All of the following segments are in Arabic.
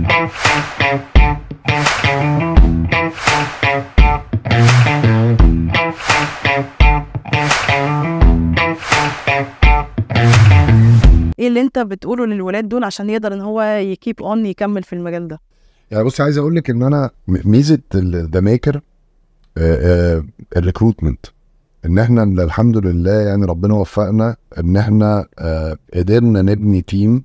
ايه اللي انت بتقوله للولاد دول عشان يقدر ان هو يكيب اون يكمل في المجال ده؟ يعني بص، عايز اقول لك ان انا ميزه ذا ميكر الريكروتمنت، ان احنا الحمد لله يعني ربنا وفقنا ان احنا قدرنا نبني تيم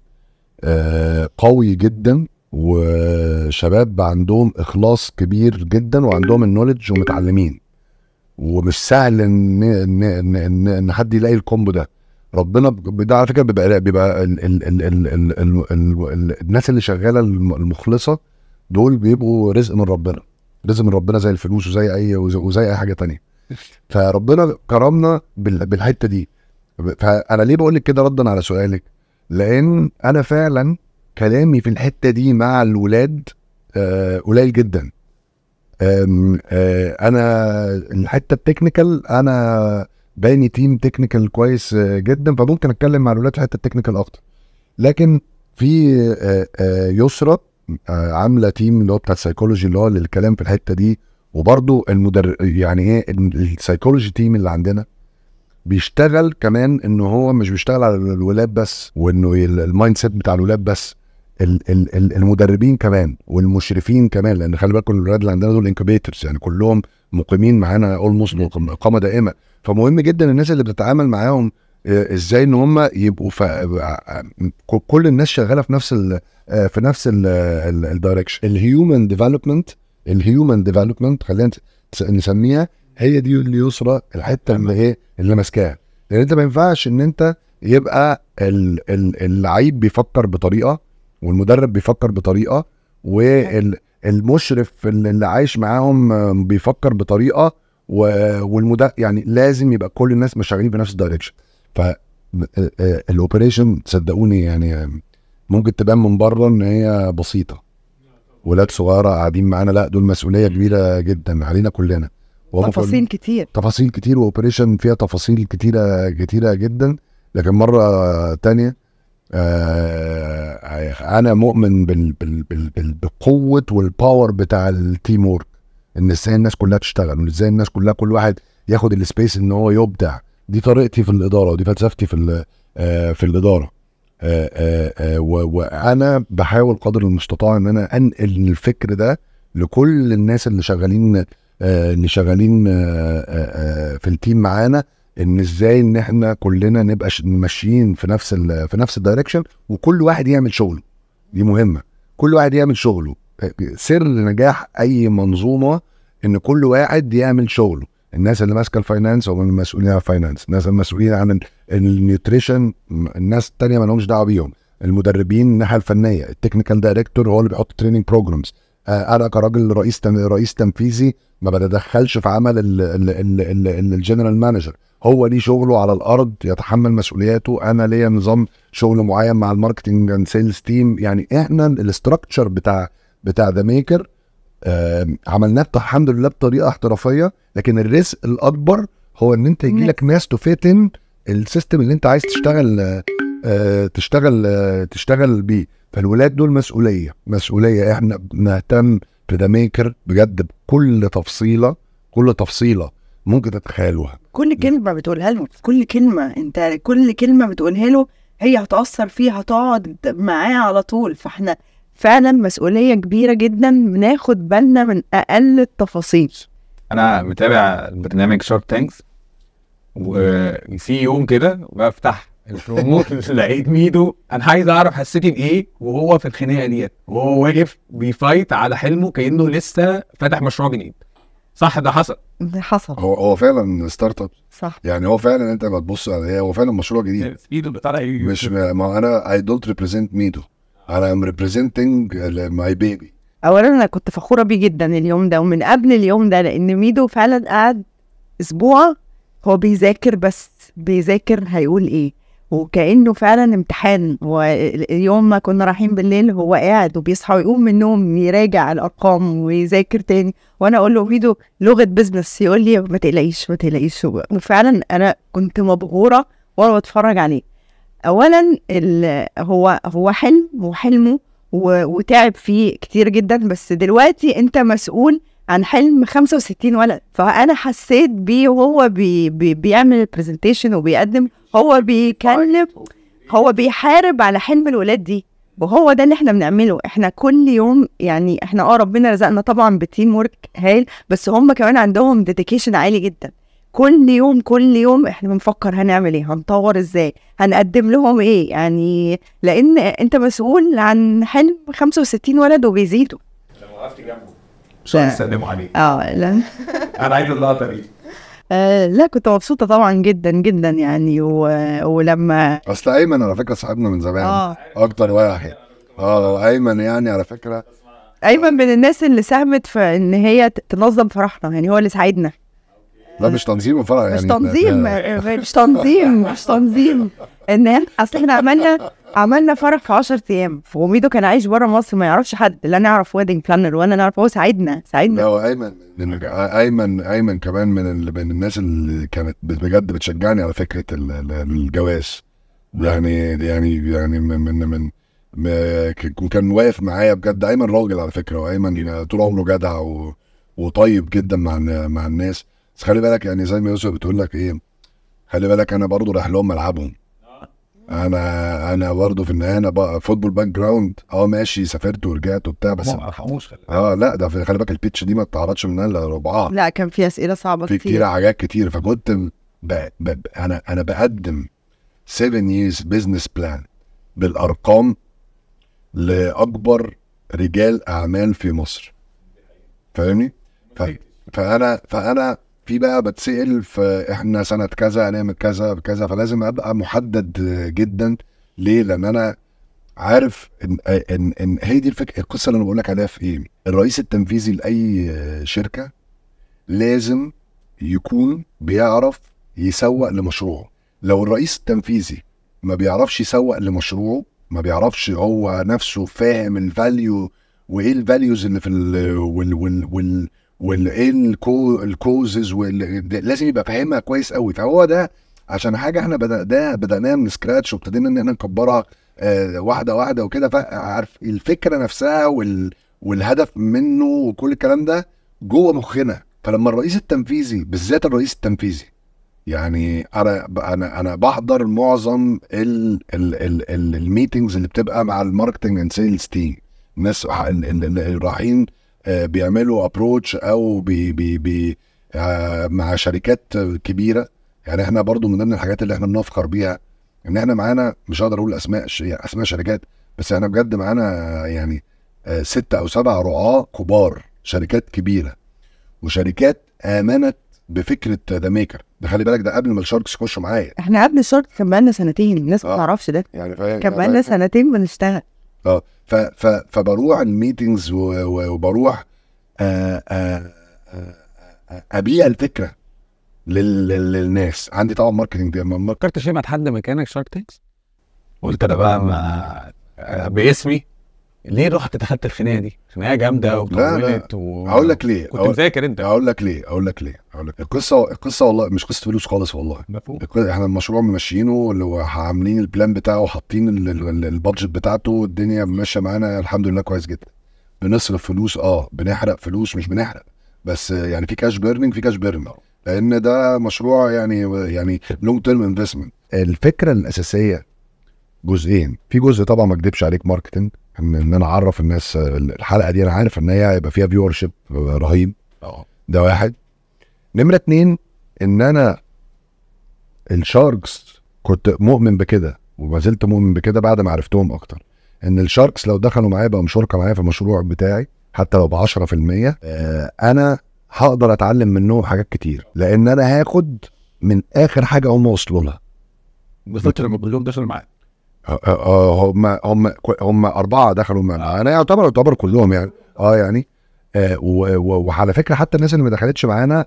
قوي جدا، وشباب عندهم اخلاص كبير جدا وعندهم النوليدج ومتعلمين، ومش سهل ان حد يلاقي الكومبو ده. ربنا ده على فكره بيبقى الناس اللي شغاله المخلصه دول بيبقوا رزق من ربنا، رزق من ربنا زي الفلوس وزي اي حاجه تانية. فربنا كرمنا بالحته دي. فانا ليه بقول لك كده ردا على سؤالك؟ لان انا فعلا كلامي في الحته دي مع الولاد قليل جدا. انا الحته التكنيكال انا باني تيم تكنيكال كويس جدا، فممكن اتكلم مع الولاد في الحته التكنيكال اكتر. لكن في يسرى عامله تيم اللي هو بتاع السايكولوجي اللي هو للكلام في الحته دي، وبرده يعني ايه السايكولوجي تيم اللي عندنا بيشتغل كمان، انه هو مش بيشتغل على الولاد بس وانه المايند سيت بتاع الولاد بس، المدربين كمان والمشرفين كمان، لان خلي بالكم الولاد اللي عندنا دول انكوبيترز، يعني كلهم مقيمين معانا اولموست اقامه دائمه. فمهم جدا الناس اللي بتتعامل معاهم ازاي ان هم يبقوا كل الناس شغاله في نفس الدايركشن. الهيومن ديفلوبمنت خلينا نسميها، هي دي اللي يسرى الحته اللي ماسكاها. لان انت ما ينفعش ان انت يبقى اللعيب بيفكر بطريقه والمدرب بيفكر بطريقه والمشرف اللي عايش معاهم بيفكر بطريقه يعني لازم يبقى كل الناس مش شغالين في نفس الدايركشن. فالاوبريشن صدقوني يعني ممكن تبان من بره ان هي بسيطه، ولاد صغيره قاعدين معانا، لا دول مسؤوليه كبيره جدا علينا كلنا، تفاصيل كتير واوبريشن فيها تفاصيل كتيره جدا. لكن مره تانية انا مؤمن بالقوه والباور بتاع التيم وورك، ان ازاي الناس كلها تشتغل، وازاي الناس كلها كل واحد ياخد السبيس ان هو يبدع. دي طريقتي في الاداره، ودي فلسفتي في الاداره. وانا بحاول قدر المستطاع ان انا انقل الفكر ده لكل الناس اللي شغالين في التيم معانا، ان ازاي ان احنا كلنا نبقى ماشيين في نفس الدايركشن، وكل واحد يعمل شغله. دي مهمه، كل واحد يعمل شغله. سر نجاح اي منظومه ان كل واحد يعمل شغله. الناس اللي ماسكه الفاينانس هم المسؤولين عن الفاينانس، الناس المسؤولين عن النيوتريشن الناس التانية ما لهمش دعوه بيهم، المدربين الناحيه الفنيه، التكنيكال دايركتور هو اللي بيحط تريننج بروجرامز. انا كراجل رئيس تنفيذي ما بتدخلش في عمل الجنرال مانجر، هو ليه شغله على الارض يتحمل مسؤولياته، انا ليا نظام شغل معين مع الماركتنج اند سيلز تيم. يعني احنا الاستراكشر بتاع ذا ميكر عملناه الحمد لله بطريقه احترافيه. لكن الرزق الاكبر هو ان انت يجي لك ناس تفيتن السيستم اللي انت عايز تشتغل بيه. فالولاد دول مسؤوليه احنا بنهتم في ذا ميكر بجد بكل تفصيله ممكن تتخيلوها. كل كلمه بتقولها له، كل كلمه بتقولها له هي هتأثر فيه، هتقعد معاه على طول. فاحنا فعلا مسؤوليه كبيره جدا، بناخد بالنا من اقل التفاصيل. انا متابع برنامج شارك تانكس، وفي يوم كده بفتح البروموت لقيت ميدو، انا عايز اعرف حسيتي بايه وهو في الخناقه ديت وهو واقف بيفايت على حلمه كانه لسه فاتح مشروع جديد. صح؟ ده حصل. هو فعلا ستارت اب، صح. يعني هو فعلا انت ما تبص عليه، هو فعلا مشروع جديد. ميدو بتاع مش ما انا اي دونت ريبريزنت ميدو، انا ام ريبريزنتنج ماي بيبي. اولا انا كنت فخوره بيه جدا اليوم ده ومن قبل اليوم ده، لان ميدو فعلا قعد اسبوع هو بيذاكر، بس بيذاكر هيقول ايه، وكأنه فعلا امتحان. واليوم ما كنا رايحين بالليل هو قاعد وبيصحى ويقوم من النوم يراجع الارقام ويذاكر تاني، وانا اقول له ميدو لغه بزنس، يقول لي ما تقلقيش. وفعلا انا كنت مبهوره وانا بتفرج عليه. اولا هو حلمه وتعب فيه كتير جدا، بس دلوقتي انت مسؤول عن حلم 65 ولد. فانا حسيت بيه وهو بيعمل البرزنتيشن وبيقدم، هو بيكلم، هو بيحارب على حلم الولاد دي. وهو ده اللي احنا بنعمله. احنا كل يوم يعني احنا ربنا رزقنا طبعا بتيم ورك هايل، بس هم كمان عندهم ديديكيشن عالي جدا. كل يوم احنا بنفكر هنعمل ايه، هنطور ازاي، هنقدم لهم ايه، يعني لان انت مسؤول عن حلم 65 ولد وبيزيدوا. لما وقفت جنبه مش هيسلموا عليك. لا انا عايز اللقطه دي. لا كنت مبسوطة طبعا جدا جدا يعني ولما اصل ايمن على فكرة صاحبنا من زمان اكتر واحد. ايمن يعني على فكرة ايمن من الناس اللي ساهمت في ان هي تنظم فرحنا، يعني هو اللي ساعدنا. لا مش تنظيم وفرح يعني، مش تنظيم ان اصل احنا عملنا فرح في 10 ايام، وميدو كان عايش بره مصر ما يعرفش حد، لا نعرف ويدنج بلانر ولا نعرف، هو ساعدنا. لا هو ايمن كمان من الناس اللي كانت بجد بتشجعني على فكره الجواز. يعني من كان واقف معايا بجد. ايمن راجل على فكره، وايمن طول عمره جدع وطيب جدا مع الناس. بس خلي بالك يعني زي ما يوسف بتقول لك ايه، خلي بالك انا برضو رايح لهم ملعبهم. انا برضه في النهايه انا بقى فوتبول باك جراوند. ماشي سافرت ورجعت وبتاع، بس ما ارحموش. لا ده خلي بالك البيتش دي ما اتعرضش منها الا ربعها. لا كان في اسئله صعبه في كتير حاجات كتير. فكنت انا بقدم 7 years business plan بالارقام لاكبر رجال اعمال في مصر، فاهمني؟ فانا في بقى بتسأل فاحنا سنة كذا هنعمل كذا بكذا، فلازم ابقى محدد جدا. ليه؟ لان انا عارف ان هي دي القصة اللي انا بقولك عليها في ايه. الرئيس التنفيذي لاي شركة لازم يكون بيعرف يسوق لمشروعه. لو الرئيس التنفيذي ما بيعرفش يسوق لمشروعه، ما بيعرفش هو نفسه فاهم الفاليو وايه الفاليوز اللي في والايه الكوزز لازم يبقى فاهمها كويس قوي. فهو ده عشان حاجه احنا بدأناها من سكراتش، وابتدينا ان احنا نكبرها واحده واحده وكده. فعارف الفكره نفسها والهدف منه وكل الكلام ده جوه مخنا. فلما الرئيس التنفيذي بالذات الرئيس التنفيذي، يعني انا بحضر معظم الميتنجز اللي بتبقى مع الماركتنج اند سيلز تيم، الناس اللي رايحين بيعملوا ابروتش او مع شركات كبيره. يعني احنا برضو من ضمن الحاجات اللي احنا بنفخر بيها ان احنا معانا، مش هقدر اقول اسماء شركات، بس احنا بجد معانا يعني 6 أو 7 رعاة كبار، شركات كبيره وشركات امنت بفكره ذا ميكر. ده خلي بالك ده قبل ما الشاركس يخشوا معايا. احنا قبل الشاركس كان بقالنا سنتين، الناس ما تعرفش ده يعني فاهم، كان بقالنا سنتين بنشتغل. فبروح الميتنجز وبروح ابيع الفكره للناس. عندي طبعا ماركتنج دي. ما فكرتش مع حد مكانك شارك تانكس؟ قلت انا بقى باسمي ليه رحت دخلت الخناقه دي؟ خناقه جامده وطولت. هقول لك ليه. كنت مذاكر انت. هقول لك ليه القصه والله مش قصه فلوس خالص والله. احنا المشروع ممشيينه وعاملين البلان بتاعه وحاطين البادجت بتاعته، الدنيا ماشيه معانا الحمد لله كويس جدا. بنصرف فلوس بنحرق فلوس، مش بنحرق بس يعني في كاش بيرنينج لان ده مشروع يعني لونج تيرم انفستمنت. الفكره الاساسيه جزئين. في جزء طبعا ما اكدبش عليك ماركتنج، ان انا اعرف الناس الحلقه دي، انا عارف ان هي هيبقى فيها فيور شيب رهيب. ده واحد. نمره 2 ان انا الشاركس كنت مؤمن بكده وما زلت مؤمن بكده بعد ما عرفتهم اكتر، ان الشاركس لو دخلوا معايا بقى مشاركه معايا في المشروع بتاعي حتى لو ب10%، انا هقدر اتعلم منهم حاجات كتير، لان انا هاخد من اخر حاجه هم وصلوا لها. بالظبط. لما كلهم دخلوا معايا هم 4 دخلوا معايا. انا يعتبر كلهم يعني يعني وعلى فكره حتى الناس اللي ما دخلتش معانا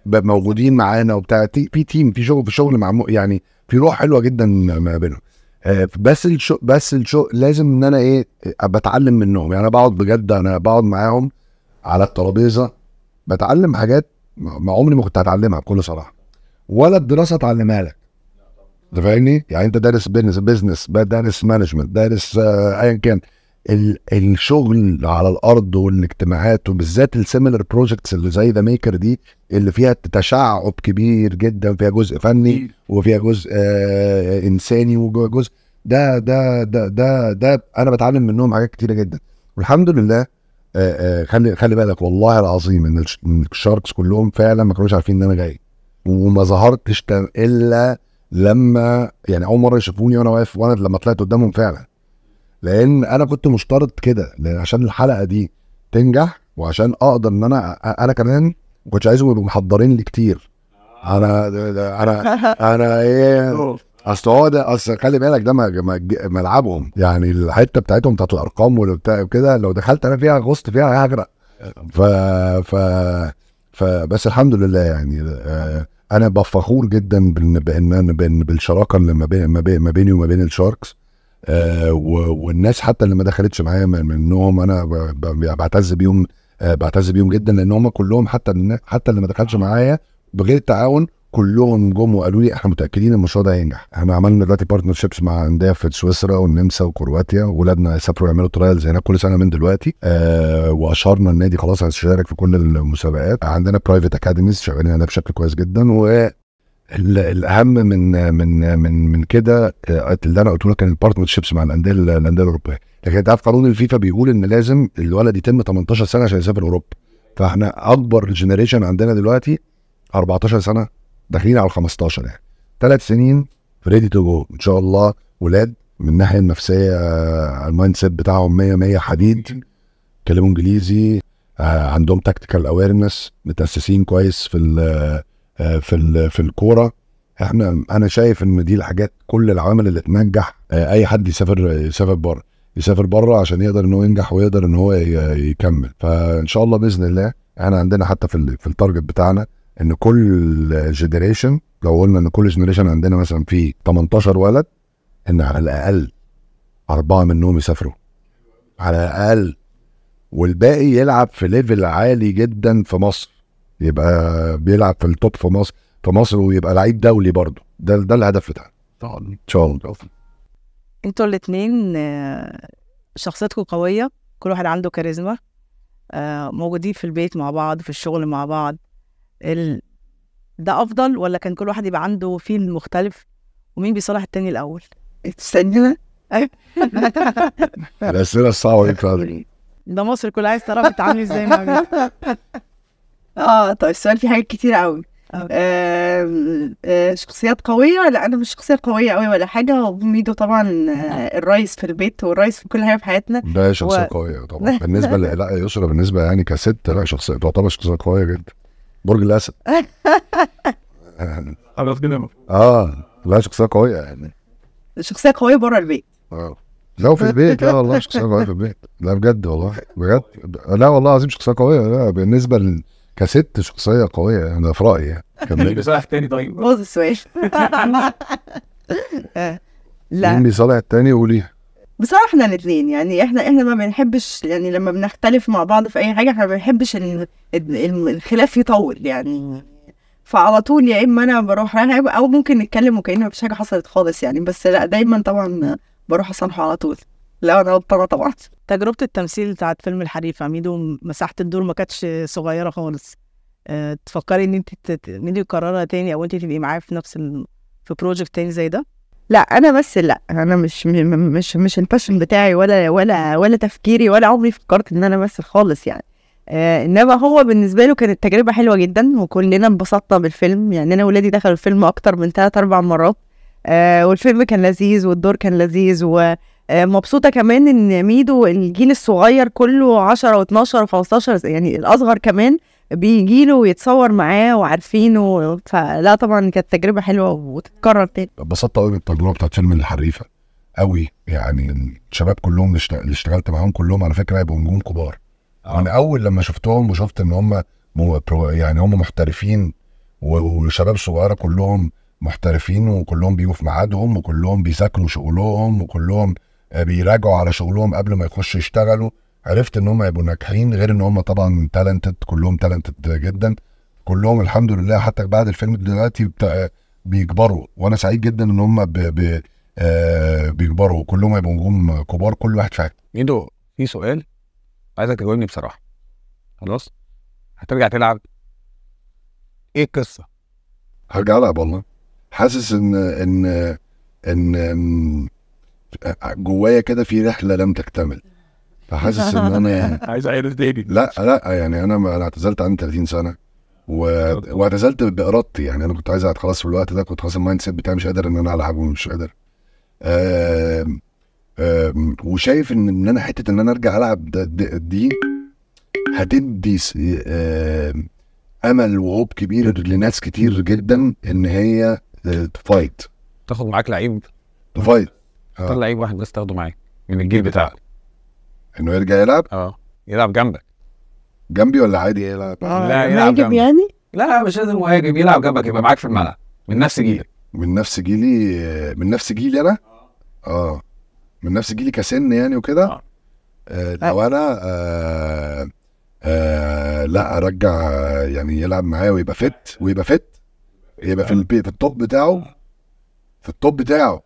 موجودين معانا وبتاع، في تيم، في شغل مع يعني في روح حلوه جدا ما بينهم. بس الشغل لازم ان انا بتعلم منهم. يعني انا بقعد معاهم على الترابيزه بتعلم حاجات ما عمري ما كنت هتعلمها بكل صراحه، ولا الدراسه تعلمها لك. انت فاهمني؟ يعني انت دارس بيزنس، دارس مانجمنت، دارس ايا كان، الشغل على الارض والاجتماعات، وبالذات السيميلر بروجكتس اللي زي ذا ميكر دي اللي فيها تشعب كبير جدا، فيها جزء فني وفيها جزء انساني وجزء ده انا بتعلم منهم حاجات كتيره جدا والحمد لله. خلي بالك والله العظيم ان الشاركس كلهم فعلا ما كانوش عارفين ان انا جاي، وما ظهرتش الا لما يعني اول مره يشوفوني وانا واقف، وانا لما طلعت قدامهم فعلا، لان انا كنت مشترط كده عشان الحلقه دي تنجح، وعشان اقدر ان انا كمان ما كنتش عايزهم يبقوا محضرين لي كتير. انا ايه، اصل هو ده، اصل خلي بالك ده ملعبهم، يعني الحته بتاعتهم بتاعت الارقام وبتاع كده، لو دخلت انا فيها غصت فيها هغرق. بس الحمد لله يعني انا بفخور جدا بالشراكه اللي ما بيني وما بين الشاركس. والناس حتى اللي ما دخلتش معايا منهم انا بعتز بيهم، بعتز بيهم جدا، لان هم كلهم حتى اللي ما دخلش معايا بغير التعاون كلهم جم وقالوا لي احنا متاكدين المشروع ده هينجح. احنا عملنا دلوقتي بارتنرشيبس مع انديه في سويسرا والنمسا وكرواتيا، واولادنا يسافروا يعملوا ترايلز هناك كل سنه من دلوقتي. واشهرنا النادي خلاص هيشارك في كل المسابقات. عندنا برايفت اكاديميز شغالين عليها بشكل كويس جدا. والاهم من كده اللي انا قلت لك كان البارتنرشيبس مع الانديه الاوروبيه. لكن انت عارف قانون الفيفا بيقول ان لازم الولد يتم 18 سنه عشان يسافر اوروبا. فاحنا اكبر جنريشن عندنا دلوقتي 14 سنه داخلين على 15 يعني 3 سنين ريدي تو جو ان شاء الله. ولاد من الناحيه النفسيه المايند سيت بتاعهم 100 حديد، كلموا انجليزي، عندهم تاكتيكال اويرنس، متاسسين كويس في الكوره. انا شايف ان دي الحاجات كل العوامل اللي تنجح اي حد يسافر بره عشان يقدر ان هو ينجح ويقدر ان هو يكمل. فان شاء الله باذن الله احنا عندنا حتى في التارجت بتاعنا ان كل جنريشن، لو قلنا ان كل جنريشن عندنا مثلا في 18 ولد، ان على الاقل 4 منهم يسافروا على الاقل، والباقي يلعب في ليفل عالي جدا في مصر، يبقى بيلعب في التوب في مصر ويبقى لعيب دولي برضه. ده الهدف بتاعنا ان شاء الله. انتوا الاثنين شخصيتكم قويه، كل واحد عنده كاريزما، موجودين في البيت مع بعض، في الشغل مع بعض. ده افضل ولا كان كل واحد يبقى عنده فيلم مختلف ومين بيصالح التاني الاول؟ استنى الاسئله الصعبه دي ده مصر كلها عايز تعرف تتعاملي ازاي مع مين. طيب السؤال فيه حاجات كتير قوي. شخصيات قوية؟ لا أنا مش شخصية قوية قوي ولا حاجة. ميدو طبعا الرئيس في البيت والرئيس في كل حاجة في حياتنا. ده شخصية قوية طبعا بالنسبة لا يسرى بالنسبة يعني كست، لا شخصية تعتبر شخصية قوية جدا. برج الأسد خلاص كده. لا شخصية قوية يعني. شخصية قوية بره البيت. لو في البيت لا والله شخصية قوية في البيت، لا بجد والله بجد، لا والله العظيم شخصية قوية. لا بالنسبة كست شخصية قوية أنا في رأيي يعني. مين بيصالح التاني طيب؟ بوظ السؤال. لا مين بيصالح التاني؟ قوليها. بصراحة احنا الاثنين يعني احنا ما بنحبش يعني لما بنختلف مع بعض في أي حاجة احنا ما بنحبش الخلاف يطول يعني. فعلى طول يا إما أنا بروح رايح أو ممكن نتكلم وكأنه مفيش حاجة حصلت خالص يعني. بس لا دايما طبعا بروح أصالحه على طول. لا أنا غلطانة طبعا. تجربة التمثيل بتاعت فيلم الحريفة، ميدو مساحة الدور ما كانتش صغيرة خالص. تفكري ان انت ميدو يكررها تاني او انت تبقي معاه في نفس في بروجكت تاني زي ده؟ لا انا بس لا انا مش الباشن بتاعي ولا تفكيري ولا عمري فكرت ان انا امثل خالص يعني. انما هو بالنسبه له كانت تجربه حلوه جدا وكلنا انبسطنا بالفيلم يعني. انا ولادي دخلوا الفيلم اكتر من 3-4 مرات. والفيلم كان لذيذ والدور كان لذيذ ومبسوطه كمان ان ميدو الجيل الصغير كله 10 و12 و15 يعني الاصغر كمان بيجيله ويتصور معاه وعارفينه. فلا طبعا كانت تجربه حلوه وتتكرر تاني. اتبسطت قوي بالتجربه بتاعت فيلم الحريفه قوي يعني. الشباب كلهم اللي اشتغلت معاهم كلهم على فكره هيبقوا نجوم كبار. انا اول لما شفتهم وشفت ان هم يعني هم محترفين وشباب صغيره كلهم محترفين وكلهم بيجوا في ميعادهم وكلهم بيذاكروا شغلهم وكلهم بيراجعوا على شغلهم قبل ما يخشوا يشتغلوا، عرفت ان هم يبقوا ناجحين. غير ان هم طبعا تالنتد، كلهم تالنتد جدا كلهم الحمد لله. حتى بعد الفيلم دلوقتي بيكبروا وانا سعيد جدا ان هم بيكبروا كلهم يبقوا نجوم كبار كل واحد في حاجه. ميدو في سؤال عايزك تجاوبني بصراحه. خلاص هترجع تلعب، ايه القصه؟ هرجع العب والله. حاسس ان جوايا كده في رحله لم تكتمل، فحاسس ان انا عايز اعيد تاني. لا يعني انا اعتزلت عندي 30 سنه واعتزلت بارادتي. يعني انا كنت عايز خلاص في الوقت ده، كنت خلاص المايند سيت بتاعي مش قادر ان انا العب ومش قادر. وشايف ان انا حته ان انا ارجع العب دي هتدي امل وهوب كبير لناس كتير جدا ان هي تفايت تاخد معاك لعيب، تفايت اختار لعيب واحد بس تاخده معاك من الجيل بتاعك انه يرجع يلعب. يلعب جنبك. جنبي ولا عادي يلعب؟ لا يلعب جنبك يعني. لا مش لازم مهاجم، يلعب جنبك، يبقى معاك في الملعب من نفس جيلك. من نفس جيلي؟ من نفس جيلي انا؟ من نفس جيلي كسن يعني وكده. لو انا لا ارجع يعني يلعب معايا ويبقى فت يبقى في التوب بتاعه، في التوب بتاعه.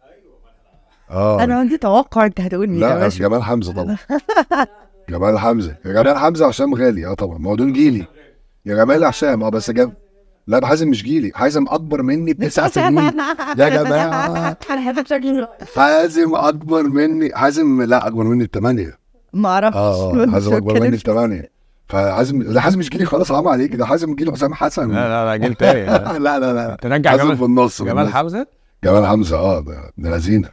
انا عندي توقع انت هتقول مين. لا جمال حمزه طبعا. جمال حمزه وحسام غالي. طبعا ما هو دول جيلي. يا جمال حسام بس لا حازم مش جيلي، حازم اكبر مني ب9 سنين يا جماعه. حازم اكبر مني، حازم لا اكبر مني ب8. ما اعرفش. حازم اكبر مني ب8. فحازم لا، حازم مش جيلي خلاص، حرام عليك، ده حازم جيل حسام حسن. لا جيل تاني. لا ترجع حازم في النص. جمال حمزه. ده لذينه،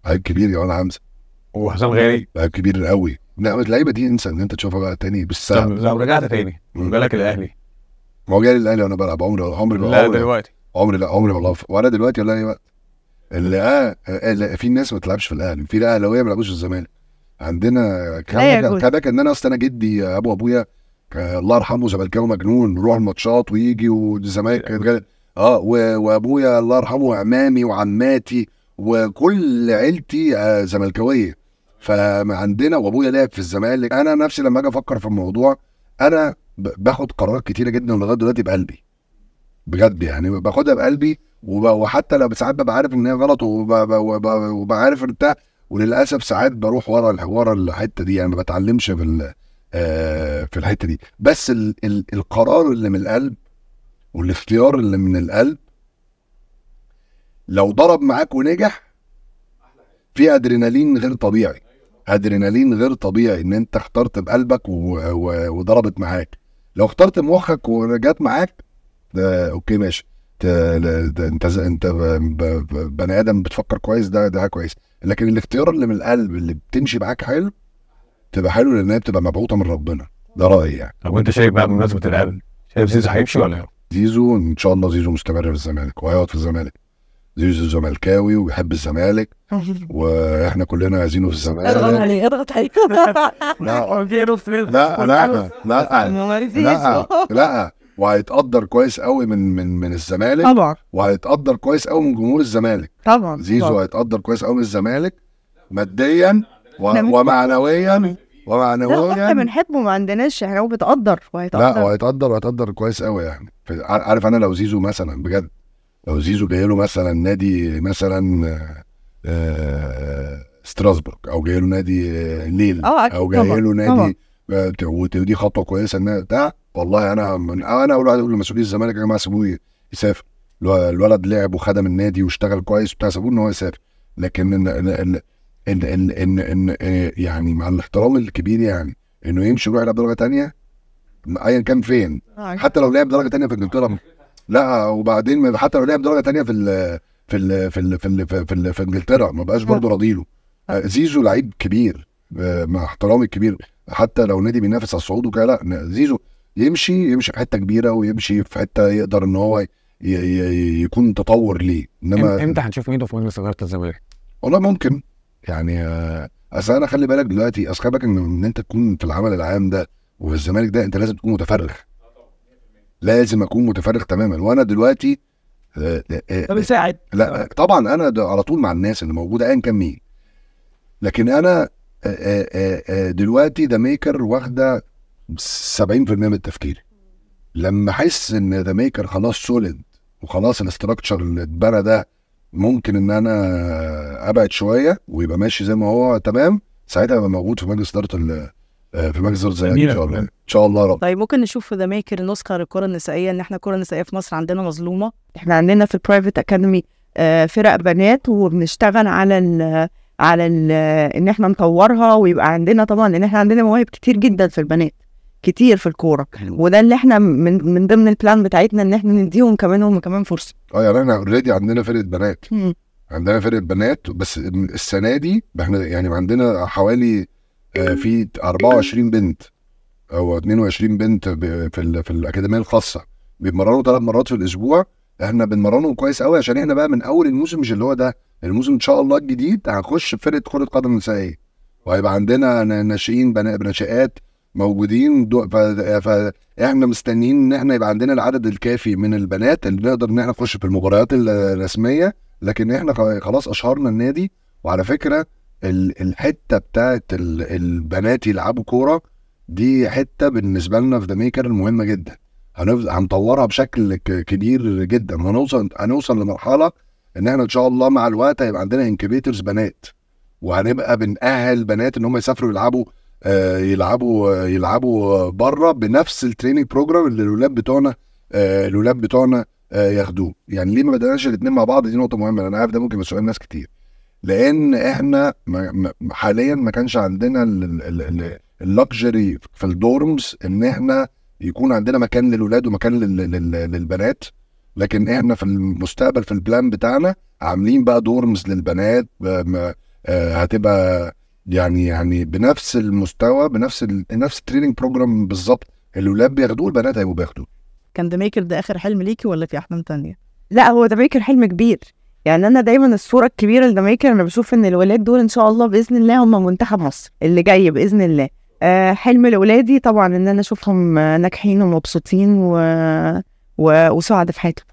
لعيب كبير جمال حمزه. وحسام غالي لعيب كبير قوي. لا اللعيبه دي انسى ان انت تشوفها بقى تاني بالساعه. لو رجعت تاني بالك الاهلي، ما هو جاي الاهلي وانا بلعب عمري لا دلوقتي عمري والله ولا دلوقتي ولا اي وقت. اللي في ناس ما تلعبش في الاهلي، في اهلاويه ما بيلعبوش في الزمالك. عندنا كباك ان انا اصلا جدي ابويا الله يرحمه زملكاوي مجنون، نروح الماتشات ويجي والزمالك. وابويا الله يرحمه وعمامي وعماتي وكل عيلتي زملكاويه. فعندنا وابويا لعب في الزمالك. انا نفسي لما اجي افكر في الموضوع انا باخد قرارات كتيره جدا لغايه دلوقتي بقلبي بجد، يعني باخدها بقلبي وحتى لو ساعات ببقى عارف ان هي غلط وببقى عارف بتاع، وللاسف ساعات بروح ورا الحته دي، يعني ما بتعلمش في الحته دي. بس القرار اللي من القلب والاختيار اللي من القلب لو ضرب معاك ونجح في ادرينالين غير طبيعي. ادرينالين غير طبيعي ان انت اخترت بقلبك وضربت معاك. لو اخترت بمخك ورجعت معاك ده اوكي ماشي، انت بني ادم بتفكر كويس، ده كويس. لكن الاختيار اللي من القلب اللي بتمشي معاك حلو تبقى حلو، لان هي بتبقى مبعوثه من ربنا. ده رايي يعني. طب وانت شايف بقى بمناسبه القلب، شايف زيزو هيمشي ولا لا؟ زيزو ان شاء الله زيزو مستمر في الزمالك وهيقعد في الزمالك. زيزو زملكاوي وبيحب الزمالك واحنا كلنا عايزينه في الزمالك. اضغط عليه لا وهيتقدر كويس قوي من الزمالك طبعا، وهيتقدر كويس قوي من جمهور الزمالك طبعا. زيزو هيتقدر كويس قوي من الزمالك ماديا ومعنويا احنا بنحبه، ما عندناش احنا، هو بيتقدر وهيتقدر كويس قوي يعني. عارف انا لو زيزو مثلا بجد، لو زيزو جاي له مثلا نادي مثلا ستراسبورغ او جاي له نادي ليل او جاي له نادي ودي خطوه كويسه ان ده والله انا اول واحد اقول لمسؤولي الزمالك يا جماعه سيبوه يسافر. الولد لعب وخدم النادي واشتغل كويس وبتاع، سيبوه ان هو يسافر. لكن إن يعني مع الاحترام الكبير يعني انه يمشي ويروح يلعب درجه ثانيه ايا كان فين، حتى لو لعب درجه ثانيه في انجلترا. لا وبعدين حتى لو لعب درجه ثانيه في انجلترا ما بقاش برضه راضيله. زيزو لعيب كبير مع احترامي الكبير، حتى لو نادي بينافس على الصعود وكده، لا زيزو يمشي في حته كبيره ويمشي في حته يقدر ان هو يكون تطور ليه. انما امتى هنشوف ميدو في مجلس اداره الزمالك؟ والله ممكن يعني. اصل انا خلي بالك دلوقتي، اصل خلي بالك ان انت تكون في العمل العام ده وفي الزمالك ده انت لازم تكون متفرغ. لازم اكون متفرغ تماما. وانا دلوقتي بساعد. لا طبعا انا على طول مع الناس اللي موجوده ايا كان مين، لكن انا دلوقتي ذا ميكر واخده 70% من التفكير. لما احس ان ذا ميكر خلاص سوليد وخلاص الاستراكشر اللي اتبنى ده ممكن ان انا ابعد شويه ويبقى ماشي زي ما هو تمام، ساعتها ابقى موجود في مجلس اداره في مجلس اداره الزمالك ان جميلة شاء الله، كمان. ان شاء الله يا رب. طيب ممكن نشوف في ذا ميكر نسخه للكره النسائيه، ان احنا الكره النسائيه في مصر عندنا مظلومه. احنا عندنا في البرايفت اكاديمي فرق بنات، وبنشتغل على ان احنا نطورها، ويبقى عندنا طبعا، لان احنا عندنا مواهب كتير جدا في البنات، كتير في الكوره، وده اللي احنا من ضمن البلان بتاعتنا ان احنا نديهم كمان فرصه. يعني احنا اوريدي عندنا فرقه بنات، عندنا فرقه بنات، بس السنه دي احنا يعني عندنا حوالي في 24 بنت او 22 بنت في الاكاديميه الخاصه بيتمرنوا 3 مرات في الاسبوع. احنا بنمرنهم كويس قوي، عشان احنا بقى من اول الموسم، مش اللي هو ده الموسم ان شاء الله الجديد، هنخش في فرقه كره قدم نسائيه، وهيبقى عندنا ناشئين بناشئات موجودين. فاحنا مستنيين ان احنا يبقى عندنا العدد الكافي من البنات اللي نقدر ان احنا نخش في المباريات الرسميه. لكن احنا خلاص اشهرنا النادي. وعلى فكره الحته بتاعت البنات يلعبوا كوره دي حته بالنسبه لنا في ذا ميكر مهمه جدا، هنطورها بشكل كبير جدا، هنوصل لمرحله ان احنا ان شاء الله مع الوقت هيبقى عندنا انكيبيترز بنات، وهنبقى بنأهل بنات ان هم يسافروا يلعبوا بره بنفس التريننج بروجرام اللي الولاد بتوعنا ياخدوه. يعني ليه ما بدأناش الاثنين مع بعض؟ دي نقطه مهمه، انا عارف ده ممكن يسأل ناس كتير، لان احنا حاليا ما كانش عندنا اللكجري في الدورمز ان احنا يكون عندنا مكان للولاد ومكان للبنات. لكن احنا في المستقبل في البلان بتاعنا عاملين بقى دورمز للبنات، هتبقى يعني بنفس المستوى، بنفس التريننج بروجرام بالظبط، الولاد بياخدوه البنات هيبقوا بياخدوه. كان ذا ميكر ده اخر حلم ليكي ولا في احلام تانية؟ لا، هو ذا ميكر حلم كبير. يعني انا دايما الصوره الكبيره لذا ميكر، انا بشوف ان الولاد دول ان شاء الله باذن الله هم منتخب مصر اللي جاي باذن الله. حلم لاولادي طبعا ان انا اشوفهم ناجحين ومبسوطين وسعداء في حياتهم.